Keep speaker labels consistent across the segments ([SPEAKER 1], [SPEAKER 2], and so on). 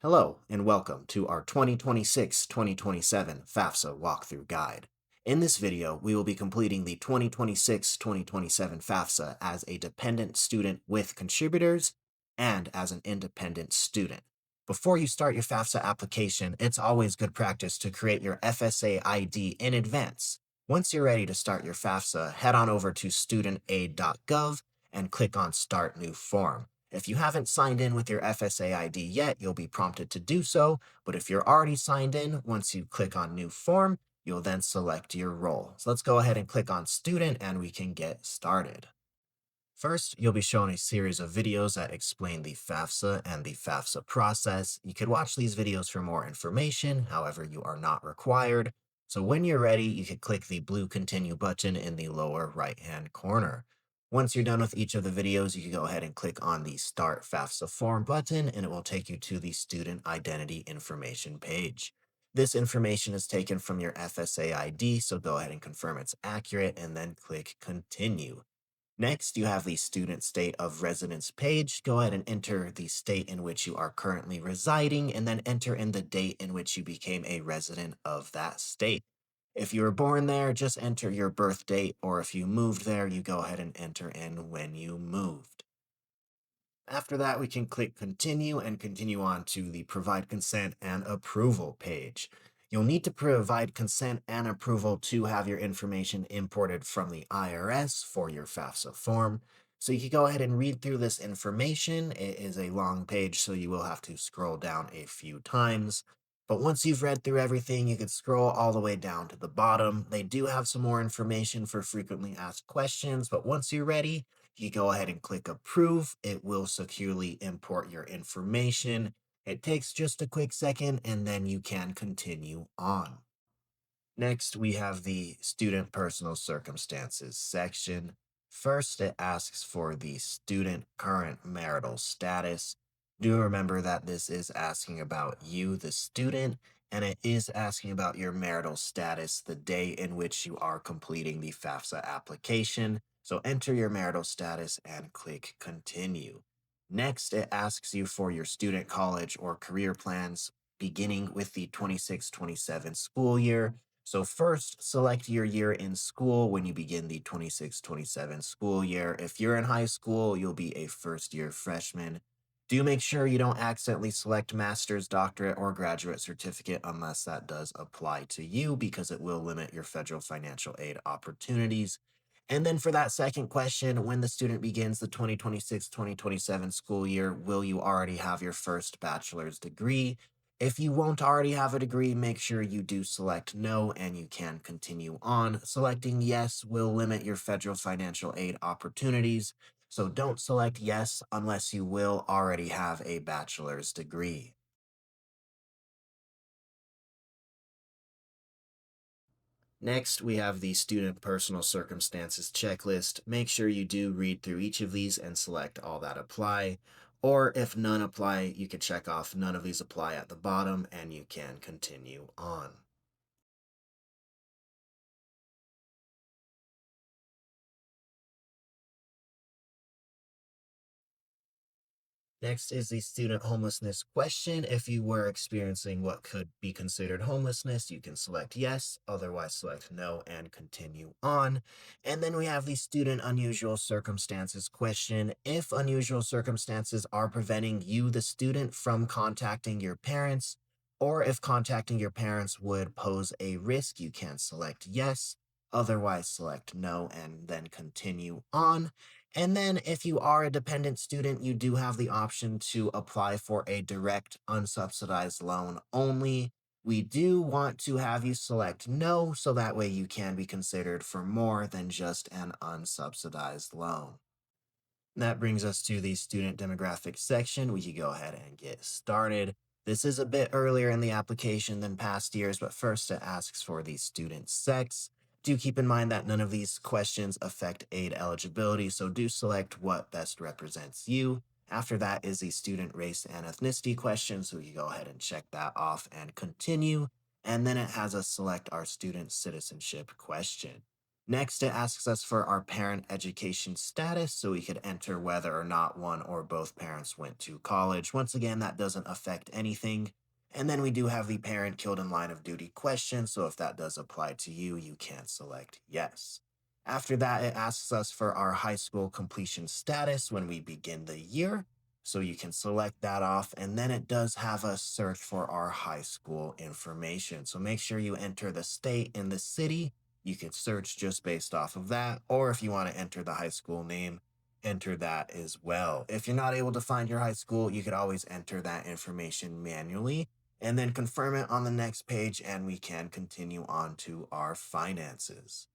[SPEAKER 1] Hello, and welcome to our 2026-2027 FAFSA walkthrough guide. In this video, we will be completing the 2026-2027 FAFSA as a dependent student with contributors and as an independent student. Before you start your FAFSA application, it's always good practice to create your FSA ID in advance. Once you're ready to start your FAFSA, head on over to studentaid.gov and click on Start New Form. If you haven't signed in with your FSA ID yet, you'll be prompted to do so, but if you're already signed in, once you click on New Form, you'll then select your role. So let's go ahead and click on Student and we can get started. First, you'll be shown a series of videos that explain the FAFSA and the FAFSA process. You could watch these videos for more information, however, you are not required. So when you're ready, you can click the blue Continue button in the lower right-hand corner. Once you're done with each of the videos, you can go ahead and click on the Start FAFSA Form button, and it will take you to the Student Identity Information page. This information is taken from your FSA ID, so go ahead and confirm it's accurate, and then click Continue. Next, you have the student state of residence page. Go ahead and enter the state in which you are currently residing, and then enter in the date in which you became a resident of that state. If you were born there, just enter your birth date, or if you moved there, you go ahead and enter in when you moved. After that, we can click Continue and continue on to the Provide Consent and Approval page. You'll need to provide consent and approval to have your information imported from the IRS for your FAFSA form. So you can go ahead and read through this information. It is a long page, so you will have to scroll down a few times. But once you've read through everything, you can scroll all the way down to the bottom. They do have some more information for frequently asked questions, but once you're ready, you go ahead and click approve. It will securely import your information. It takes just a quick second and then you can continue on. Next, we have the student personal circumstances section. First, it asks for the student current marital status. Do remember that this is asking about you, the student, and it is asking about your marital status the day in which you are completing the FAFSA application. So enter your marital status and click continue. Next, it asks you for your student college or career plans beginning with the 26-27 school year. So first, select your year in school when you begin the 26-27 school year. If you're in high school, you'll be a first-year freshman. Do make sure you don't accidentally select master's, doctorate, or graduate certificate unless that does apply to you because it will limit your federal financial aid opportunities. And then for that second question, when the student begins the 2026-2027 school year, will you already have your first bachelor's degree? If you won't already have a degree, make sure you do select no and you can continue on. Selecting yes will limit your federal financial aid opportunities, so don't select yes unless you will already have a bachelor's degree. Next, we have the student personal circumstances checklist. Make sure you do read through each of these and select all that apply. Or if none apply, you can check off none of these apply at the bottom and you can continue on. Next is the student homelessness question. If you were experiencing what could be considered homelessness, you can select yes, otherwise select no and continue on. And then we have the student unusual circumstances question. If unusual circumstances are preventing you, the student, from contacting your parents, or if contacting your parents would pose a risk, you can select yes, otherwise select no and then continue on. And then if you are a dependent student, you do have the option to apply for a direct unsubsidized loan only. We do want to have you select no, so that way you can be considered for more than just an unsubsidized loan. That brings us to the student demographics section. We can go ahead and get started. This is a bit earlier in the application than past years, but first it asks for the student sex. Do keep in mind that none of these questions affect aid eligibility, so do select what best represents you. After that is the student race and ethnicity question, so we can go ahead and check that off and continue. And then it has us select our student citizenship question. Next, it asks us for our parent education status, so we could enter whether or not one or both parents went to college. Once again, that doesn't affect anything. And then we do have the parent killed in line of duty question, so if that does apply to you, you can select yes. After that, it asks us for our high school completion status when we begin the year, so you can select that off. And then it does have us search for our high school information. So make sure you enter the state and the city. You can search just based off of that, or if you want to enter the high school name, enter that as well. If you're not able to find your high school, you could always enter that information manually and then confirm it on the next page, and we can continue on to our finances.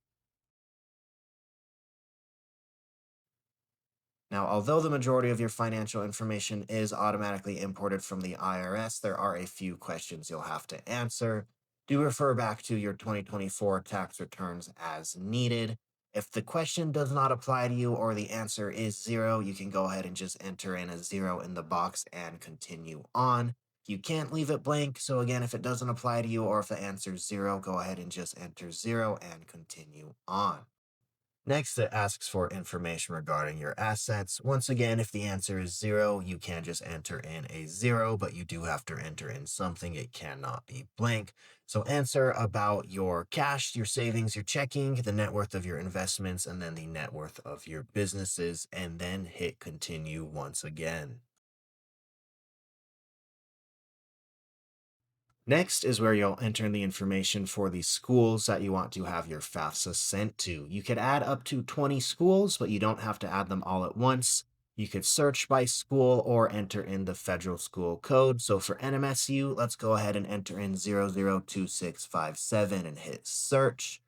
[SPEAKER 1] Now, although the majority of your financial information is automatically imported from the IRS, there are a few questions you'll have to answer. Do refer back to your 2024 tax returns as needed. If the question does not apply to you or the answer is zero, you can go ahead and just enter in a zero in the box and continue on. You can't leave it blank. So, again, if it doesn't apply to you or if the answer is zero, go ahead and just enter zero and continue on. Next, it asks for information regarding your assets. Once again, if the answer is zero, you can just enter in a zero, but you do have to enter in something. It cannot be blank. So answer about your cash, your savings, your checking, the net worth of your investments, and then the net worth of your businesses, and then hit continue once again. Next is where you'll enter in the information for the schools that you want to have your FAFSA sent to. You could add up to 20 schools, but you don't have to add them all at once. You could search by school or enter in the federal school code. So for NMSU, let's go ahead and enter in 002657 and hit search.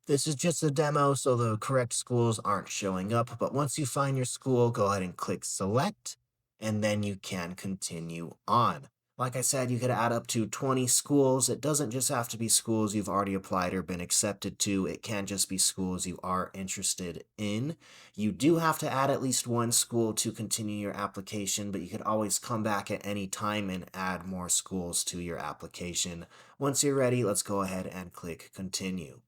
[SPEAKER 1] This is just a demo, so the correct schools aren't showing up. But once you find your school, go ahead and click select, and then you can continue on. Like I said, you could add up to 20 schools. It doesn't just have to be schools you've already applied or been accepted to. It can just be schools you are interested in. You do have to add at least one school to continue your application, but you could always come back at any time and add more schools to your application. Once you're ready, let's go ahead and click continue.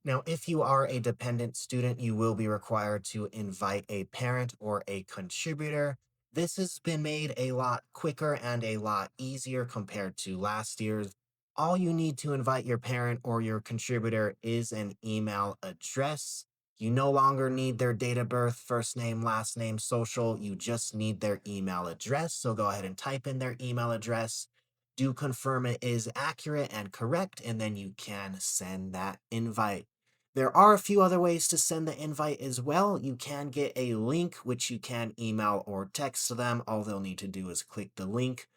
[SPEAKER 1] Now, if you are a dependent student, you will be required to invite a parent or a contributor. This has been made a lot quicker and a lot easier compared to last year's. All you need to invite your parent or your contributor is an email address. You no longer need their date of birth, first name, last name, social. You just need their email address. So go ahead and type in their email address. Do confirm it is accurate and correct, and then you can send that invite. There are a few other ways to send the invite as well. You can get a link, which you can email or text to them. All they'll need to do is click the link,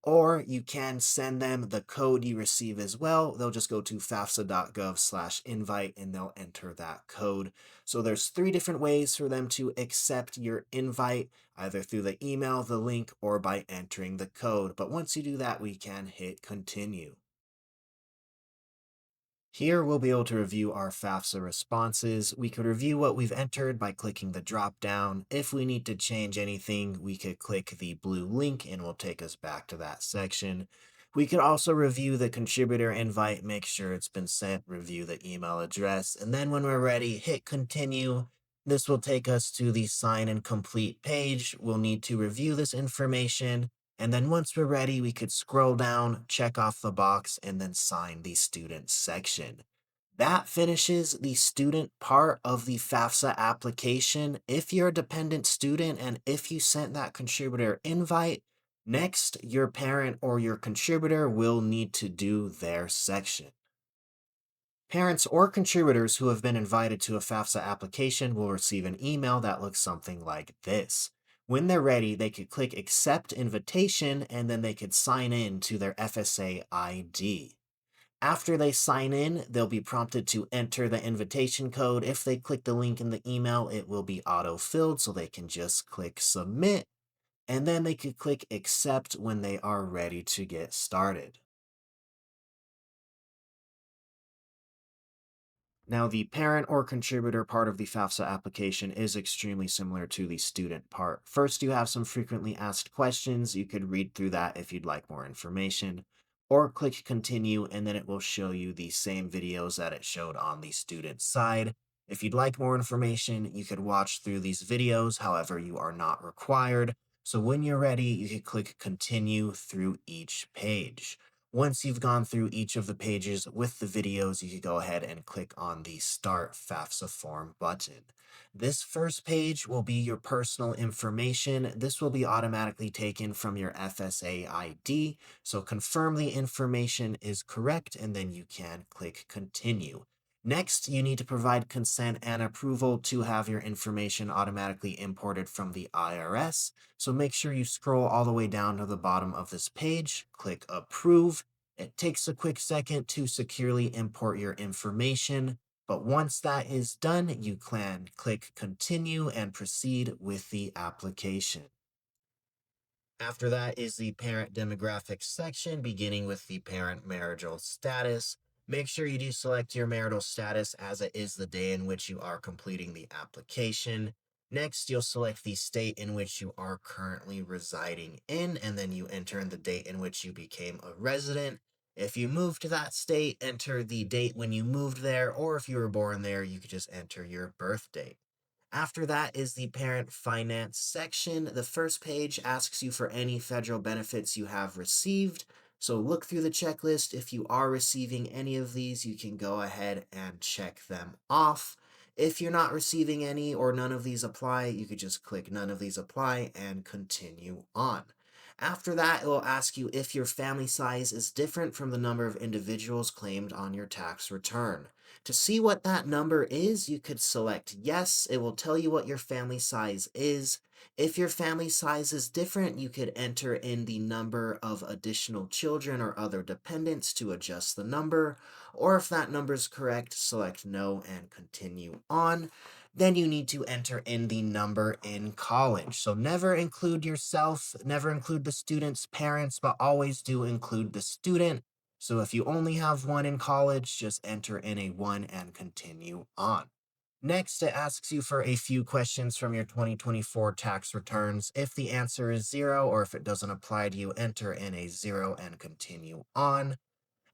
[SPEAKER 1] or you can send them the code you receive as well. They'll just go to fafsa.gov/invite and they'll enter that code. So there's three different ways for them to accept your invite, either through the email, the link, or by entering the code. But once you do that, we can hit continue. Here we'll be able to review our FAFSA responses. We could review what we've entered by clicking the drop down. If we need to change anything, we could click the blue link and it will take us back to that section. We could also review the contributor invite, make sure it's been sent, review the email address, and then when we're ready, hit continue. This will take us to the sign and complete page. We'll need to review this information, and then once we're ready, we could scroll down, check off the box, and then sign the student section. That finishes the student part of the FAFSA application. If you're a dependent student and if you sent that contributor invite, next your parent or your contributor will need to do their section. Parents or contributors who have been invited to a FAFSA application will receive an email that looks something like this. When they're ready, they could click Accept Invitation and then they could sign in to their FSA ID. After they sign in, they'll be prompted to enter the invitation code. If they click the link in the email, it will be auto-filled, so they can just click Submit, and then they could click Accept when they are ready to get started. Now, the parent or contributor part of the FAFSA application is extremely similar to the student part. First, you have some frequently asked questions. You could read through that if you'd like more information. or click continue, and then it will show you the same videos that it showed on the student side. If you'd like more information, you could watch through these videos, however, you are not required. So when you're ready, you can click continue through each page. Once you've gone through each of the pages with the videos, you can go ahead and click on the Start FAFSA Form button. This first page will be your personal information. This will be automatically taken from your FSA ID. So confirm the information is correct, and then you can click continue. Next, you need to provide consent and approval to have your information automatically imported from the IRS. So make sure you scroll all the way down to the bottom of this page, click approve. It takes a quick second to securely import your information, but once that is done, you can click continue and proceed with the application. After that is the parent demographics section, beginning with the parent marital status. Make sure you do select your marital status as it is the day in which you are completing the application. Next, you'll select the state in which you are currently residing in, and then you enter in the date in which you became a resident. If you moved to that state, enter the date when you moved there, or if you were born there, you could just enter your birth date. After that is the parent finance section. The first page asks you for any federal benefits you have received. So look through the checklist. If you are receiving any of these, you can go ahead and check them off. If you're not receiving any or none of these apply, you could just click none of these apply and continue on. After that, it will ask you if your family size is different from the number of individuals claimed on your tax return. To see what that number is, you could select yes. It will tell you what your family size is. If your family size is different, you could enter in the number of additional children or other dependents to adjust the number. Or if that number is correct, select no and continue on. Then you need to enter in the number in college. So never include yourself, never include the student's parents, but always do include the student. So if you only have one in college, just enter in a one and continue on. Next, it asks you for a few questions from your 2024 tax returns. If the answer is zero or if it doesn't apply to you, enter in a zero and continue on.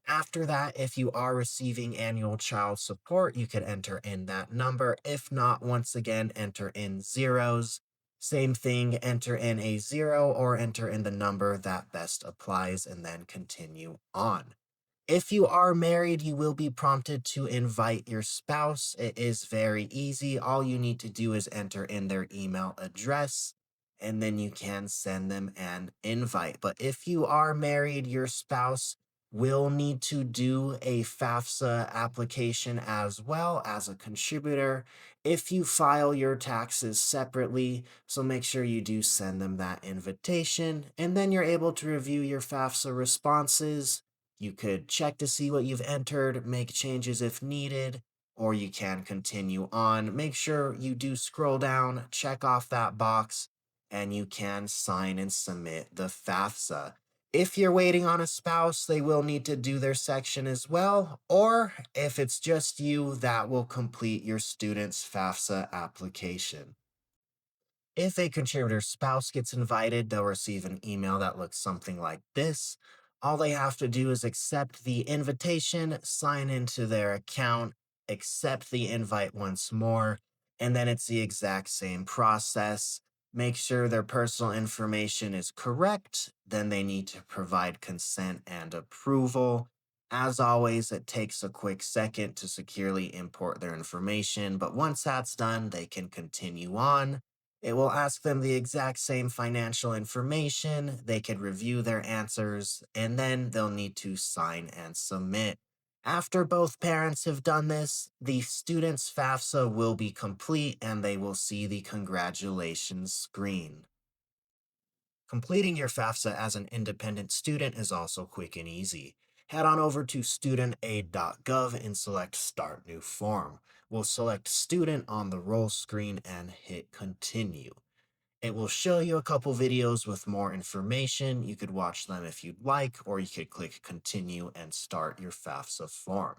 [SPEAKER 1] After that, if you are receiving annual child support, you could enter in that number. If not, once again, enter in zeros. Same thing, enter in a zero or enter in the number that best applies and then continue on. If you are married, you will be prompted to invite your spouse. It is very easy. All you need to do is enter in their email address, and then you can send them an invite. But if you are married, your spouse will need to do a FAFSA application as well as a contributor if you file your taxes separately. So make sure you do send them that invitation, and then you're able to review your FAFSA responses. You could check to see what you've entered, make changes if needed, or you can continue on. Make sure you do scroll down, check off that box, and you can sign and submit the FAFSA. If you're waiting on a spouse, they will need to do their section as well, or if it's just you, that will complete your student's FAFSA application. If a contributor's spouse gets invited, they'll receive an email that looks something like this. All they have to do is accept the invitation, sign into their account, accept the invite once more, and then it's the exact same process. Make sure their personal information is correct, then they need to provide consent and approval. As always, it takes a quick second to securely import their information, but once that's done, they can continue on. It will ask them the exact same financial information. They can review their answers, and then they'll need to sign and submit. After both parents have done this, the student's FAFSA will be complete and they will see the congratulations screen. Completing your FAFSA as an independent student is also quick and easy. Head on over to studentaid.gov and select Start New Form. We'll select Student on the roll screen and hit Continue. It will show you a couple videos with more information. You could watch them if you'd like, or you could click Continue and start your FAFSA form.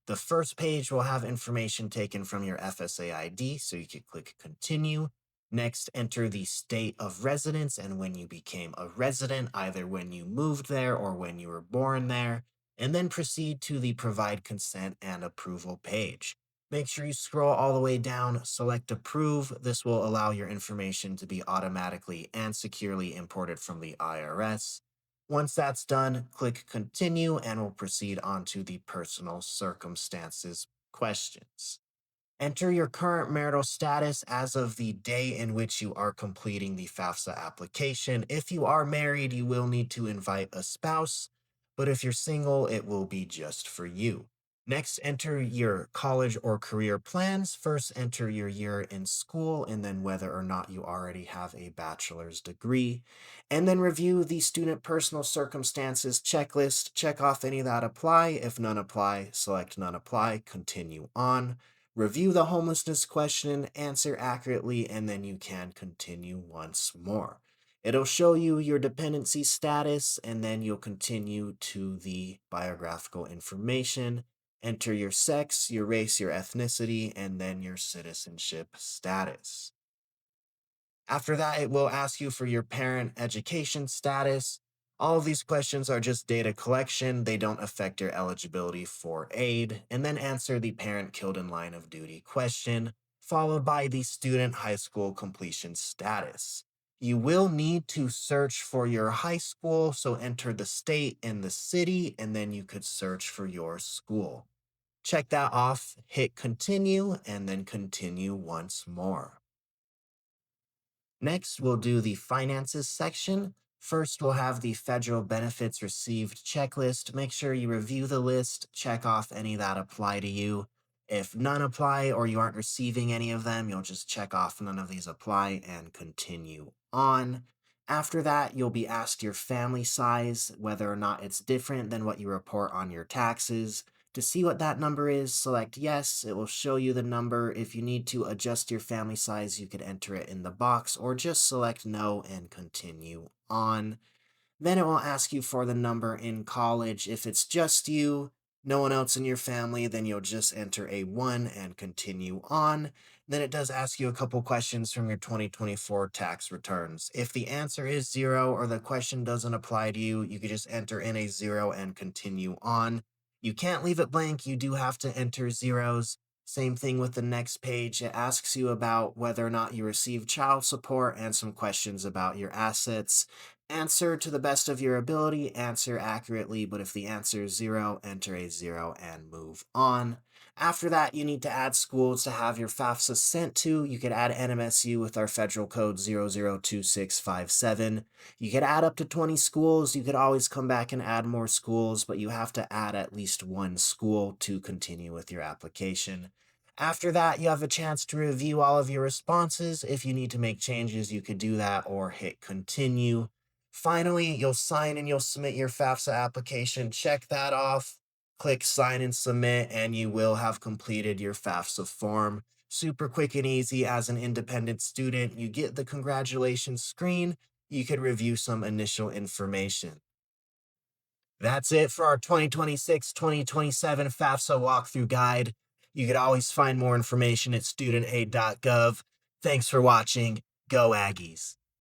[SPEAKER 1] The first page will have information taken from your FSA ID, so you could click Continue. Next, enter the state of residence and when you became a resident, either when you moved there or when you were born there, and then proceed to the provide consent and approval page. Make sure you scroll all the way down, select approve. This will allow your information to be automatically and securely imported from the IRS. Once that's done, click continue and we'll proceed on to the personal circumstances questions. Enter your current marital status as of the day in which you are completing the FAFSA application. If you are married, you will need to invite a spouse, but if you're single, it will be just for you. Next, enter your college or career plans. First, enter your year in school and then whether or not you already have a bachelor's degree. And then review the student personal circumstances checklist. Check off any that apply. If none apply, select none apply, continue on. Review the homelessness question, answer accurately, and then you can continue once more. It'll show you your dependency status, and then you'll continue to the biographical information. Enter your sex, your race, your ethnicity, and then your citizenship status. After that, it will ask you for your parent education status. All of these questions are just data collection. They don't affect your eligibility for aid. And then answer the parent killed in line of duty question, followed by the student high school completion status. You will need to search for your high school, so enter the state and the city, and then you could search for your school. Check that off, hit continue, and then continue once more. Next, we'll do the finances section. First, we'll have the federal benefits received checklist. Make sure you review the list, check off any that apply to you. If none apply or you aren't receiving any of them, you'll just check off none of these apply and continue on. After that, you'll be asked your family size, whether or not it's different than what you report on your taxes. To see what that number is, select yes. It will show you the number. If you need to adjust your family size, you could enter it in the box or just select no and continue on. Then it will ask you for the number in college. If it's just you, no one else in your family, then you'll just enter a 1 and continue on. Then it does ask you a couple questions from your 2024 tax returns. If the answer is 0 or the question doesn't apply to you, you could just enter in a 0 and continue on. You can't leave it blank. You do have to enter zeros. Same thing with the next page. It asks you about whether or not you receive child support and some questions about your assets. Answer to the best of your ability, answer accurately, but if the answer is 0, enter a 0 and move on. After that, you need to add schools to have your FAFSA sent to. You could add NMSU with our federal code 002657. You could add up to 20 schools. You could always come back and add more schools, but you have to add at least one school to continue with your application. After that, you have a chance to review all of your responses. If you need to make changes, you could do that or hit continue. Finally, you'll sign and you'll submit your FAFSA application. Check that off, click sign and submit, and you will have completed your FAFSA form. Super quick and easy as an independent student. You get the congratulations screen. You could review some initial information. That's it for our 2026-2027 FAFSA walkthrough guide. You could always find more information at studentaid.gov. Thanks for watching. Go Aggies.